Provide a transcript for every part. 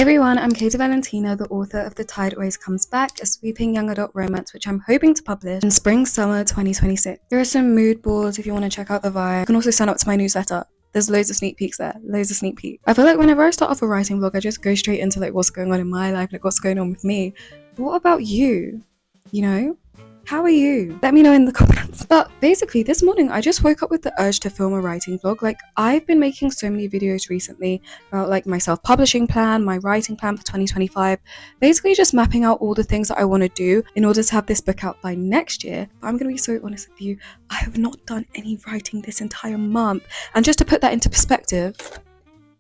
Hey everyone, I'm Katie Valentina, the author of The Tide Always Comes Back, a sweeping young adult romance which I'm hoping to publish in spring/summer 2026. Here are some mood boards if you want to check out the vibe. You can also sign up to my newsletter. There's loads of sneak peeks there, loads of sneak peeks. I feel like whenever I start off a writing vlog, I just go straight into like what's going on in my life, like what's going on with me. But what about you? You know? How are you? Let me know in the comments. But basically, this morning I just woke up with the urge to film a writing vlog. Like, I've been making so many videos recently about like my self-publishing plan, my writing plan for 2025, basically just mapping out all the things that I want to do in order to have this book out by next year. But I'm gonna be so honest with you, I have not done any writing this entire month. And just to put that into perspective,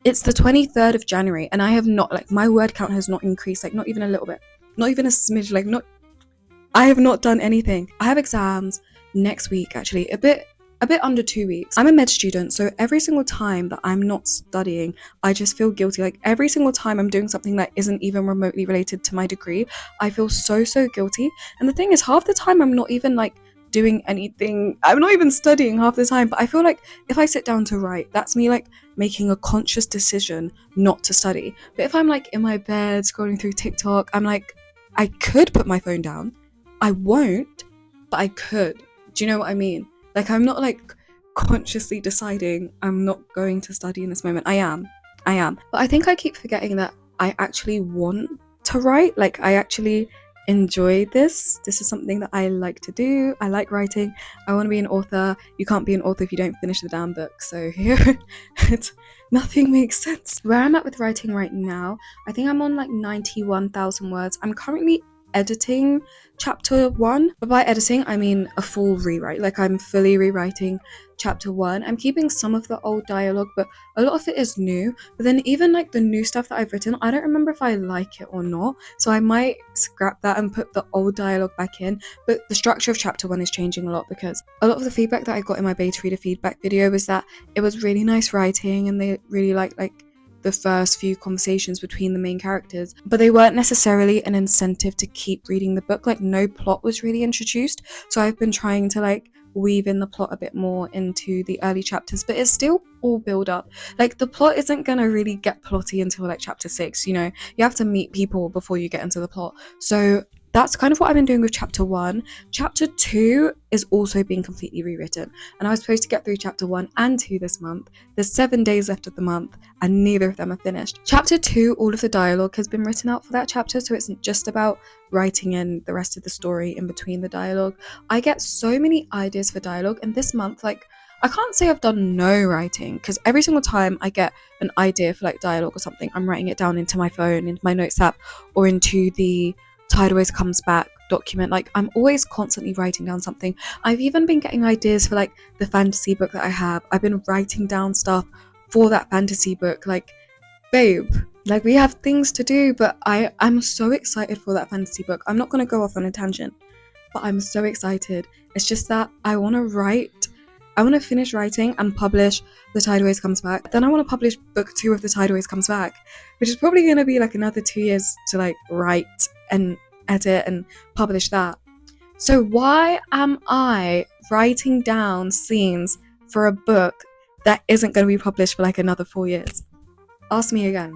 it's the 23rd of January and I have not, like, my word count has not increased, like not even a little bit, not even a smidge, like I have not done anything. I have exams next week, actually, a bit under 2 weeks. I'm a med student, so every single time that I'm not studying, I just feel guilty. Like every single time I'm doing something that isn't even remotely related to my degree, I feel so guilty. And the thing is, half the time I'm not even like doing anything. I'm not even studying half the time, but I feel like if I sit down to write, that's me like making a conscious decision not to study. But if I'm like in my bed scrolling through TikTok, I'm like, I could put my phone down. I won't, but I could. Do you know what I mean? Like, I'm not like consciously deciding I'm not going to study in this moment. I am. But I think I keep forgetting that I actually want to write. Like, I actually enjoy this. This is something that I like to do. I like writing. I want to be an author. You can't be an author if you don't finish the damn book. So here, nothing makes sense. Where I'm at with writing right now, I think I'm on like 91,000 words. I'm currently editing chapter 1, but by editing I mean a full rewrite. Like, I'm fully rewriting chapter 1. I'm keeping some of the old dialogue, but a lot of it is new. But then even like the new stuff that I've written, I don't remember if I like it or not, so I might scrap that and put the old dialogue back in. But the structure of chapter 1 is changing a lot, because a lot of the feedback that I got in my beta reader feedback video was that it was really nice writing and they really liked like the first few conversations between the main characters, but they weren't necessarily an incentive to keep reading the book. Like, no plot was really introduced, so I've been trying to like weave in the plot a bit more into the early chapters, but it's still all build up. Like, the plot isn't gonna really get plotty until like chapter 6, you know, you have to meet people before you get into the plot. So that's kind of what I've been doing with chapter 1. Chapter 2 is also being completely rewritten, and I was supposed to get through chapter 1 and 2 this month. There's 7 days left of the month and neither of them are finished. Chapter 2, all of the dialogue has been written out for that chapter, so it's just about writing in the rest of the story in between the dialogue. I get so many ideas for dialogue, and this month, like, I can't say I've done no writing, because every single time I get an idea for like dialogue or something, I'm writing it down into my phone, into my notes app, or into the Tide Always Comes Back document. Like, I'm always constantly writing down something. I've even been getting ideas for like the fantasy book that I have. I've been writing down stuff for that fantasy book. Like, babe, like, we have things to do, but I'm so excited for that fantasy book. I'm not going to go off on a tangent, but I'm so excited. It's just that I want to finish writing and publish The Tide Always Comes Back. Then I want to publish book 2 of The Tide Always Comes Back, which is probably going to be like another 2 years to like write and edit and publish that. So why am I writing down scenes for a book that isn't going to be published for like another 4 years? Ask me again,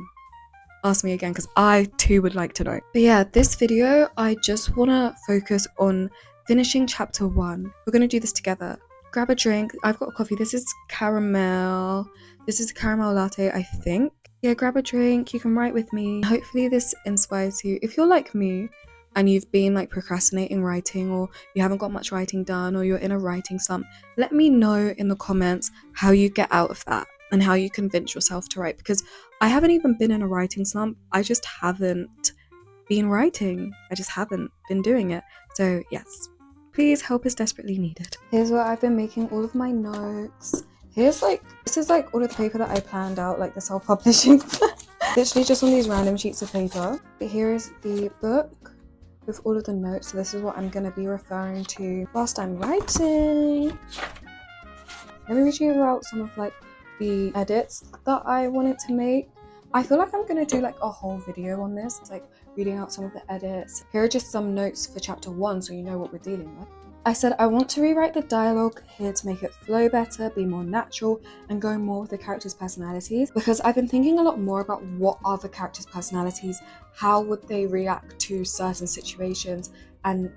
because I too would like to know. But yeah, this video, I just want to focus on finishing chapter 1. We're going to do this together. Grab a drink. I've got a coffee. This is caramel latte, I think. Yeah, grab a drink. You can write with me. Hopefully this inspires you. If you're like me and you've been like procrastinating writing, or you haven't got much writing done, or you're in a writing slump, let me know in the comments how you get out of that and how you convince yourself to write, because I haven't even been in a writing slump. I just haven't been writing. I just haven't been doing it. So yes, please, help is desperately needed. Here's where I've been making all of my notes. This is like all of the paper that I planned out, like the self-publishing. Literally just on these random sheets of paper. But here is the book with all of the notes. So this is what I'm going to be referring to whilst I'm writing. Let me read you out some of like the edits that I wanted to make. I feel like I'm going to do like a whole video on this. It's like reading out some of the edits. Here are just some notes for chapter 1, so you know what we're dealing with. I said I want to rewrite the dialogue here to make it flow better, be more natural, and go more with the characters' personalities, because I've been thinking a lot more about what are the characters' personalities, how would they react to certain situations, and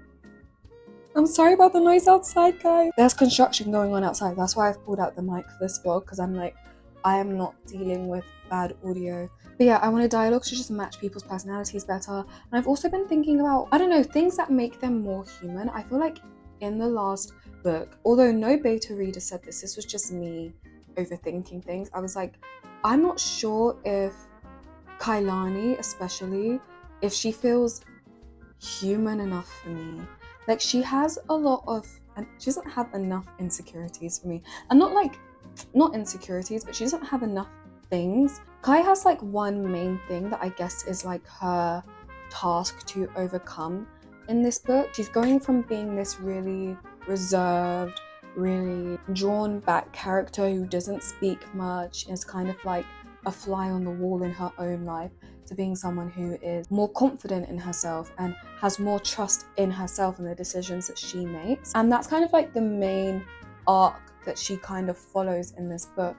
I'm sorry about the noise outside, guys. There's construction going on outside. That's why I've pulled out the mic for this vlog, because I'm like, I am not dealing with bad audio. But yeah, I want a dialogue to just match people's personalities better. And I've also been thinking about, I don't know, things that make them more human. I feel like in the last book, although no beta reader said this was just me overthinking things. I was like, I'm not sure if Kailani, especially, if she feels human enough for me. Like, she has a lot of, and she doesn't have enough insecurities for me. And not insecurities, but she doesn't have enough things. Kai has like one main thing that I guess is like her task to overcome in this book. She's going from being this really reserved, really drawn back character who doesn't speak much, is kind of like a fly on the wall in her own life, to being someone who is more confident in herself and has more trust in herself and the decisions that she makes. And that's kind of like the main arc that she kind of follows in this book.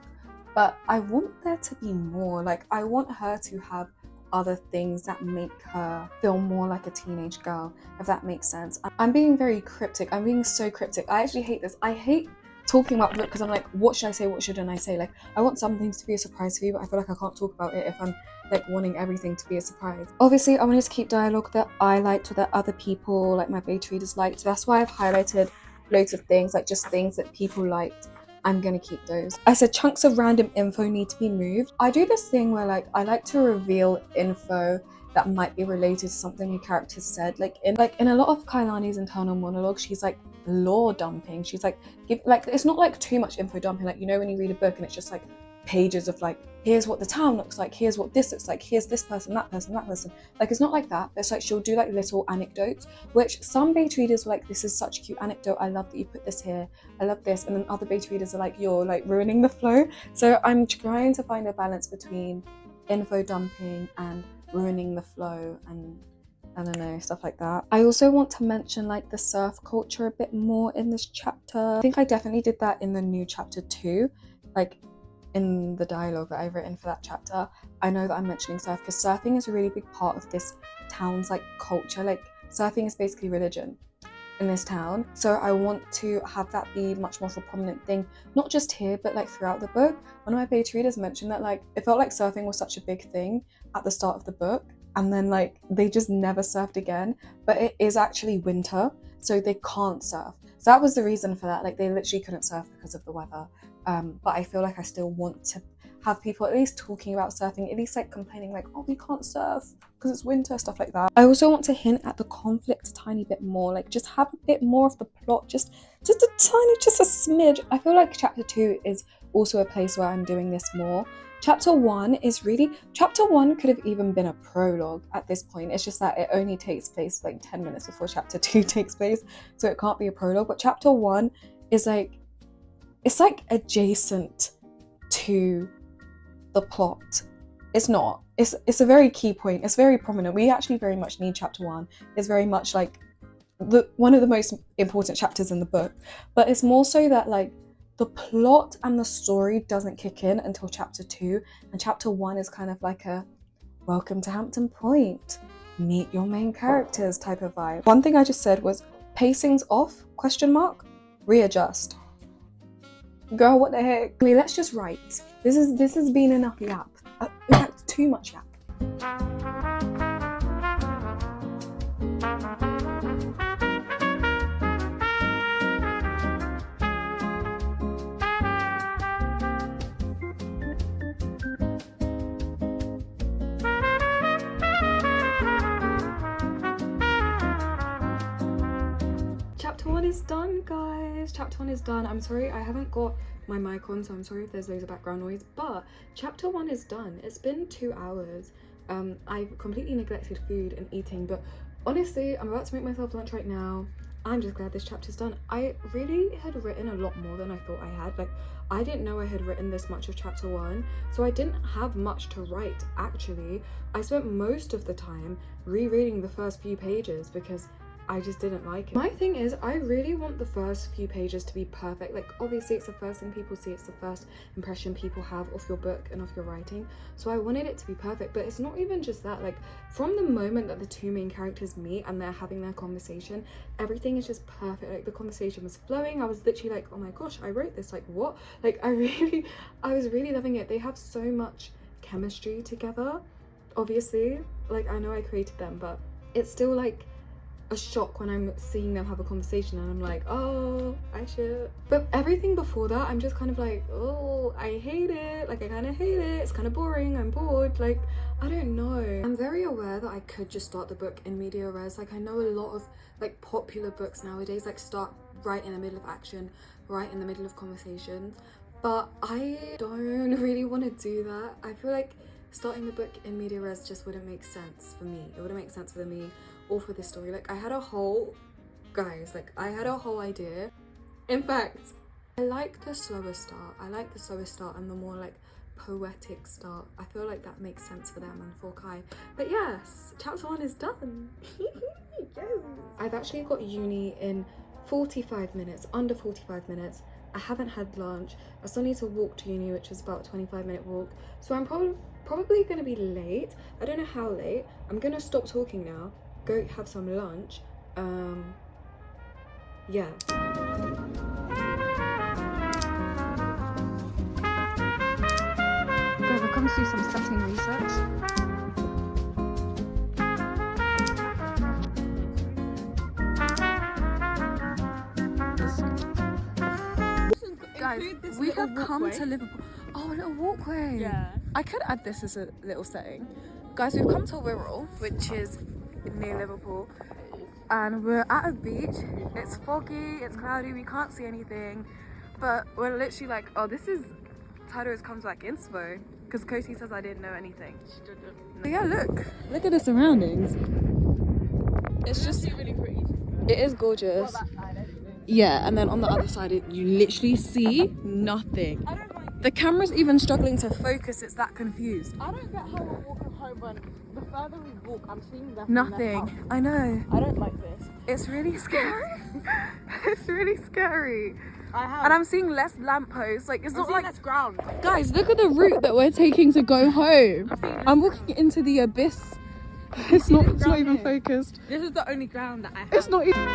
But I want there to be more. Like, I want her to have other things that make her feel more like a teenage girl, if that makes sense. I'm being very cryptic. I'm being so cryptic. I actually hate this. I hate talking about the book because I'm like, what should I say? What shouldn't I say? Like, I want some things to be a surprise for you, but I feel like I can't talk about it if I'm like wanting everything to be a surprise. Obviously, I wanted to keep dialogue that I liked or that other people, like my beta readers, liked. That's why I've highlighted loads of things, like just things that people liked. I'm gonna keep those. I said chunks of random info need to be moved. I do this thing where like I like to reveal info that might be related to something a character said. Like in a lot of Kailani's internal monologue, she's like lore dumping. She's like it's not like too much info dumping. Like, you know, when you read a book and it's just like pages of like, here's what the town looks like, here's what this looks like, here's this person, that person, that person. Like, it's not like that. It's like she'll do like little anecdotes, which some beta readers were like, this is such a cute anecdote, I love that you put this here, I love this. And then other beta readers are like, you're like ruining the flow. So I'm trying to find a balance between info dumping and ruining the flow, and I don't know, stuff like that. I also want to mention like the surf culture a bit more in this chapter. I think I definitely did that in the new chapter 2, like in the dialogue that I've written for that chapter. I know that I'm mentioning surf because surfing is a really big part of this town's like culture. Like, surfing is basically religion in this town. So I want to have that be much more of a prominent thing, not just here, but like throughout the book. One of my beta readers mentioned that like it felt like surfing was such a big thing at the start of the book, and then like they just never surfed again. But it is actually winter, so they can't surf. So that was the reason for that. Like, they literally couldn't surf because of the weather. But I feel like I still want to have people at least talking about surfing, at least like complaining like, oh, we can't surf because it's winter, stuff like that. I also want to hint at the conflict a tiny bit more, like just have a bit more of the plot, just a smidge. I feel like chapter 2 is also a place where I'm doing this more. Chapter 1 could have even been a prologue at this point. It's just that it only takes place like 10 minutes before chapter 2 takes place, so it can't be a prologue. But chapter 1 is like, it's like adjacent to the plot. It's not. It's a very key point. It's very prominent. We actually very much need chapter 1. It's very much like one of the most important chapters in the book. But it's more so that like the plot and the story doesn't kick in until chapter 2, and chapter 1 is kind of like a welcome to Hampton Point, meet your main characters type of vibe. One thing I just said was pacing's off, ? Readjust. Girl, what the heck? Anyway, let's just write. This has been enough yap. In fact, too much yap. Chapter 1 is done, guys. Chapter 1 is done. I'm sorry I haven't got my mic on, so I'm sorry if there's loads of background noise, but chapter 1 is done. It's been 2 hours. I've completely neglected food and eating, but honestly, I'm about to make myself lunch right now. I'm just glad this chapter's done. I really had written a lot more than I thought I had. Like, I didn't know I had written this much of chapter 1, so I didn't have much to write, actually. I spent most of the time rereading the first few pages because I just didn't like it. My thing is, I really want the first few pages to be perfect. Like, obviously it's the first thing people see, it's the first impression people have of your book and of your writing, so I wanted it to be perfect. But it's not even just that. Like, from the moment that the two main characters meet and they're having their conversation, everything is just perfect. Like, the conversation was flowing. I was literally like, oh my gosh, I wrote this, like, what? Like, I was really loving it. They have so much chemistry together. Obviously, like, I know I created them, but it's still like a shock when I'm seeing them have a conversation and I'm like, oh, I should. But everything before that, I'm just kind of like, oh, I hate it. Like, I kind of hate it. It's kind of boring. I'm bored. Like, I don't know. I'm very aware that I could just start the book in media res. Like, I know a lot of like popular books nowadays like start right in the middle of action, right in the middle of conversations, but I don't really want to do that. I feel like starting the book in media res just wouldn't make sense for me. It wouldn't make sense for me or for this story. Like, I had a whole idea. In fact, I like the slower start. I like the slower start and the more like poetic start. I feel like that makes sense for them and for Kai. But yes, chapter 1 is done. Yes. I've actually got uni in 45 minutes, under 45 minutes. I haven't had lunch. I still need to walk to uni, which is about a 25-minute walk. So I'm probably gonna be late. I don't know how late. I'm gonna stop talking now, go have some lunch. Yeah. Guys, I've come to do some setting research. Guys, we have come to Liverpool. Oh, a little walkway. Yeah. I could add this as a little setting. Guys, we've come to Wirral, which is near Liverpool, and we're at a beach. It's foggy, it's cloudy, we can't see anything, but we're literally like, oh, this is Tido's comes back inspo, because Cosy says I didn't know anything. But yeah, look at the surroundings. It's just really pretty. it is gorgeous. Yeah, and then on the other side, you literally see nothing. I don't like. The camera's even struggling to focus. It's that confused. I don't get how we're walking home when the further we walk, I'm seeing Nothing. I know. I don't like this. It's really scary. It's really scary. I have. And I'm seeing less lampposts. Like, it's not like less ground. Guys, look at the route that we're taking to go home. I'm walking into the abyss. It's not even focused. This is the only ground that I have. It's not even.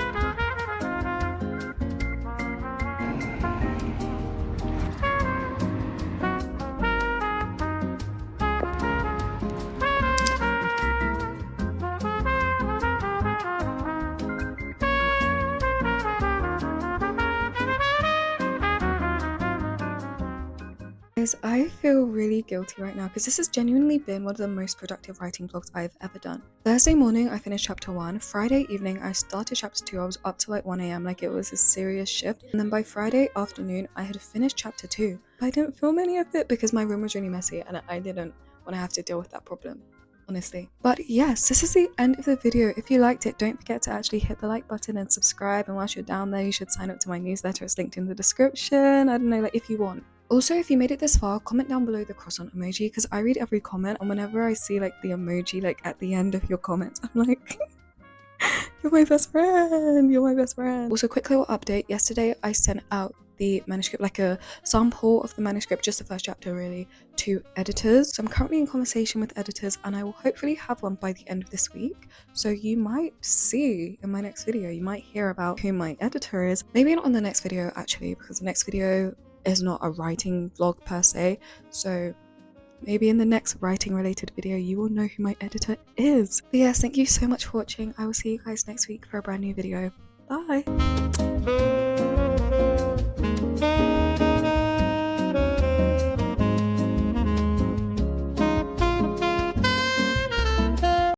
I feel really guilty right now because this has genuinely been one of the most productive writing vlogs I've ever done. Thursday morning I finished chapter 1, Friday evening I started chapter 2, I was up till like 1 a.m, like it was a serious shift, and then by Friday afternoon I had finished chapter 2. But I didn't film any of it because my room was really messy and I didn't want to have to deal with that problem, honestly. But yes, this is the end of the video. If you liked it, don't forget to actually hit the like button and subscribe, and whilst you're down there you should sign up to my newsletter. It's linked in the description. I don't know, like if you want. Also, if you made it this far, comment down below the croissant emoji because I read every comment, and whenever I see like the emoji like at the end of your comments, I'm like, you're my best friend, you're my best friend. Also, quick little update, yesterday I sent out the manuscript, like a sample of the manuscript, just the first chapter really, to editors. So I'm currently in conversation with editors and I will hopefully have one by the end of this week. So you might see in my next video, you might hear about who my editor is. Maybe not on the next video actually, because the next video is not a writing vlog per se, so maybe in the next writing related video you will know who my editor is. But yes, thank you so much for watching. I will see you guys next week for a brand new video. Bye.